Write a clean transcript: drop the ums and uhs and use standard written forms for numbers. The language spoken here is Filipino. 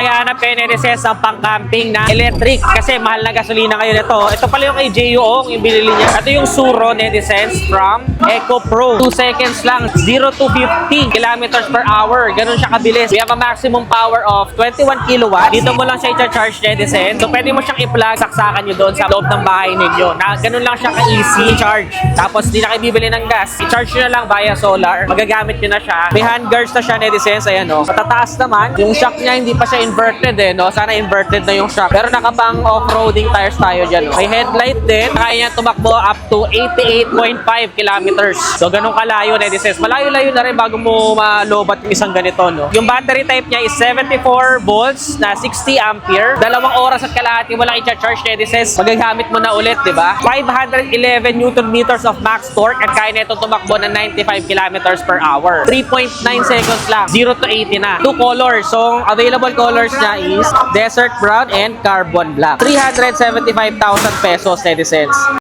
naghahanap kayo netizens ng pang-camping na electric kasi mahal na gasolina ngayon ito. Ito pala yung kay JUong yung binili niya. Ito yung Suro netizens from Eco Pro. 2 seconds lang, 0 to 50 kilometers per hour. Ganun siya kabilis. We have a maximum power of 21 kilowatts. Dito mo lang siya i-charge netizens. So pwede mo siyang i-plug, saksakan nyo doon sa loob ng bahay ninyo. Ganun lang siya ka-easy charge. Tapos di na kayo bibili ng gas. I-charge nyo na lang via solar. Magagamit nyo na siya. May handguards na siya netizens. Ayan o. Matataas naman. Yung shock niya hindi pa siya inverted eh. No? Sana inverted na yung shock. Pero nakapang off-roading tires tayo dyan. May headlight din. Kaya niya tumakbo up to 88.5 kilometers. So ganun kalayo netizens. Malayo-layo na rin bago mo malobat yung isang ganito. No? Yung battery type niya is 74 volts na 60 ampere. 2 oras at kalahati mo lang i-charge netizens. Magagamit mo na ulit, di ba? 511 Newton meters of max torque at kaya nito tumakbo ng 95 kilometers per hour. 3.9 seconds lang. 0 to 80 na. 2 colors. So, available colors niya is desert brown and carbon black. 375,000 pesos netizens.